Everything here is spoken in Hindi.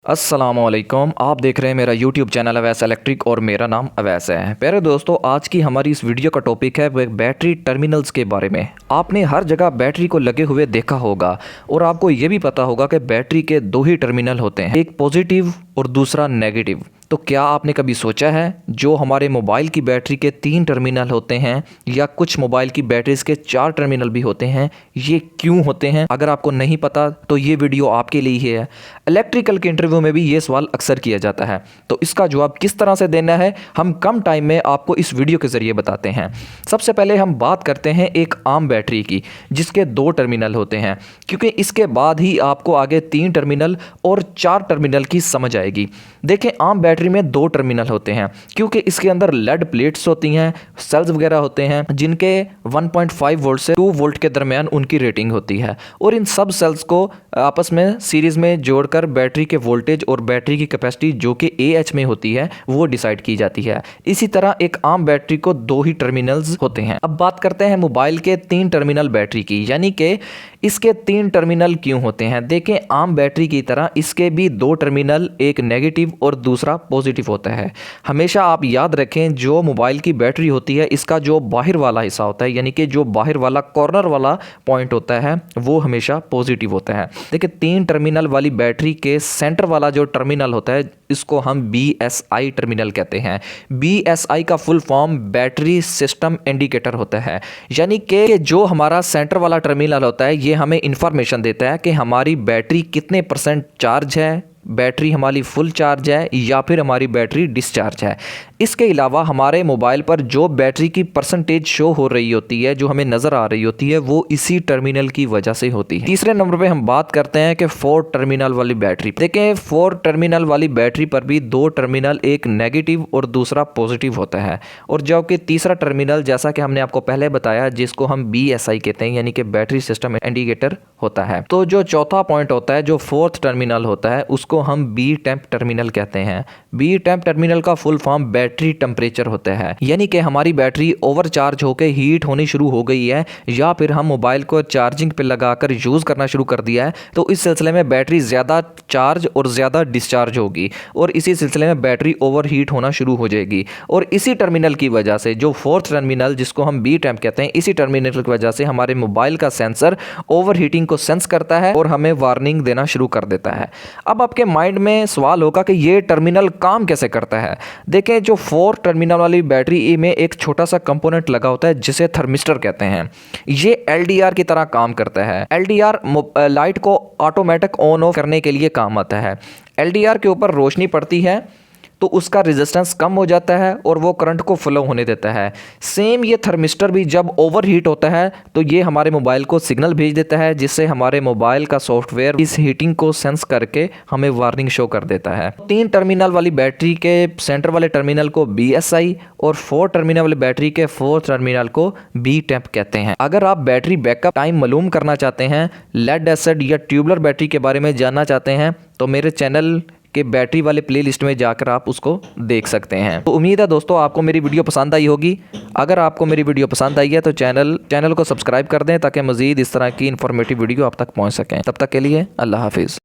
अस्सलामुअलैकुम, आप देख रहे हैं मेरा यूट्यूब चैनल अवैस इलेक्ट्रिक और मेरा नाम अवैस है। प्यारे दोस्तों, आज की हमारी इस वीडियो का टॉपिक है वो बैटरी टर्मिनल्स के बारे में। आपने हर जगह बैटरी को लगे हुए देखा होगा और आपको ये भी पता होगा कि बैटरी के दो ही टर्मिनल होते हैं, एक पॉजिटिव और दूसरा नेगेटिव। तो क्या आपने कभी सोचा है जो हमारे मोबाइल की बैटरी के 3 टर्मिनल होते हैं या कुछ मोबाइल की बैटरीज के 4 टर्मिनल भी होते हैं, ये क्यों होते हैं? अगर आपको नहीं पता तो ये वीडियो आपके लिए ही है। इलेक्ट्रिकल के इंटरव्यू में भी ये सवाल अक्सर किया जाता है, तो इसका जवाब किस तरह से देना है हम कम टाइम में आपको इस वीडियो के ज़रिए बताते हैं। सबसे पहले हम बात करते हैं एक आम बैटरी की जिसके 2 टर्मिनल होते हैं, क्योंकि इसके बाद ही आपको आगे 3 टर्मिनल और 4 टर्मिनल की समझ आएगी। देखें, आम बैटरी में 2 टर्मिनल होते हैं क्योंकि इसके अंदर लेड प्लेट्स होती हैं, सेल्स वगैरह होते हैं जिनके 1.5 वोल्ट से 2 वोल्ट के दरमियान उनकी रेटिंग होती है, और इन सब सेल्स को आपस में सीरीज़ में जोड़कर बैटरी के वोल्टेज और बैटरी की कैपेसिटी जो कि AH में होती है वो डिसाइड की जाती है। इसी तरह एक आम बैटरी को 2 ही टर्मिनल्स होते हैं। अब बात करते हैं मोबाइल के 3 टर्मिनल बैटरी की, यानी कि इसके 3 टर्मिनल क्यों होते हैं। देखें, आम बैटरी की तरह इसके भी 2 टर्मिनल, एक नेगेटिव और दूसरा पॉजिटिव होता है। हमेशा आप याद रखें, जो मोबाइल की बैटरी होती है इसका जो बाहर वाला हिस्सा होता है, यानी कि जो बाहर वाला कॉर्नर वाला पॉइंट होता है वो हमेशा पॉजिटिव होता है। देखिए, 3 टर्मिनल वाली बैटरी के सेंटर वाला जो टर्मिनल होता है इसको हम BSI टर्मिनल कहते हैं। BSI का full form battery system indicator होता है, यानी कि जो हमारा सेंटर वाला टर्मिनल होता है ये हमें इंफॉर्मेशन देता है कि हमारी बैटरी कितने % चार्ज है, बैटरी हमारी फुल चार्ज है या फिर हमारी बैटरी डिस्चार्ज है। इसके अलावा हमारे मोबाइल पर जो बैटरी की परसेंटेज शो हो रही होती है, जो हमें नज़र आ रही होती है, वो इसी टर्मिनल की वजह से होती है। तीसरे नंबर पे हम बात करते हैं कि 4 टर्मिनल वाली बैटरी। देखें, 4 टर्मिनल वाली बैटरी पर भी 2 टर्मिनल, एक नेगेटिव और दूसरा पॉजिटिव होता है, और जो कि तीसरा टर्मिनल जैसा कि हमने आपको पहले बताया जिसको हम BSI कहते हैं, यानी कि बैटरी सिस्टम इंडिकेटर होता है। तो जो चौथा पॉइंट होता है, जो 4th टर्मिनल होता है, उसको हम B टेम्प टर्मिनल कहते हैं। B टेम्प टर्मिनल का फुल फॉर्म बैटरी टेम्परेचर होता है, यानी कि हमारी बैटरी ओवरचार्ज होकर हीट होनी शुरू हो गई है या फिर हम मोबाइल को चार्जिंग पे लगाकर यूज़ करना शुरू कर दिया है, तो इस सिलसिले में बैटरी ज़्यादा चार्ज और ज़्यादा डिस्चार्ज होगी और इसी सिलसिले में बैटरी ओवर हीट होना शुरू हो जाएगी। और इसी टर्मिनल की वजह से जो 4th टर्मिनल जिसको हम B टेम्प कहते हैं, इसी टर्मिनल की वजह से हमारे मोबाइल का सेंसर ओवर हीटिंग को सेंस करता है और हमें वार्निंग देना शुरू कर देता है। अब आपके माइंड में सवाल होगा कि ये टर्मिनल काम कैसे करता है। देखें, जो 4 टर्मिनल वाली बैटरी में एक छोटा सा कंपोनेंट लगा होता है जिसे थर्मिस्टर कहते हैं। ये LDR की तरह काम करता है। LDR लाइट को ऑटोमेटिक ऑन ऑफ करने के लिए काम आता है। LDR के ऊपर रोशनी पड़ती है तो उसका रेजिस्टेंस कम हो जाता है और वो करंट को फ्लो होने देता है। सेम ये थर्मिस्टर भी जब ओवर हीट होता है तो ये हमारे मोबाइल को सिग्नल भेज देता है, जिससे हमारे मोबाइल का सॉफ्टवेयर इस हीटिंग को सेंस करके हमें वार्निंग शो कर देता है। 3 टर्मिनल वाली बैटरी के सेंटर वाले टर्मिनल को BSI और 4 टर्मिनल वाली बैटरी के 4th टर्मिनल को B टेम्प कहते हैं। अगर आप बैटरी बैकअप टाइम मालूम करना चाहते हैं, लेड एसिड या ट्यूबुलर बैटरी के बारे में जानना चाहते हैं, तो मेरे चैनल के बैटरी वाले प्लेलिस्ट में जाकर आप उसको देख सकते हैं। तो उम्मीद है दोस्तों आपको मेरी वीडियो पसंद आई होगी। अगर आपको मेरी वीडियो पसंद आई है तो चैनल को सब्सक्राइब कर दें ताकि मज़ीद इस तरह की इन्फॉर्मेटिव वीडियो आप तक पहुंच सकें। तब तक के लिए अल्लाह हाफिज़।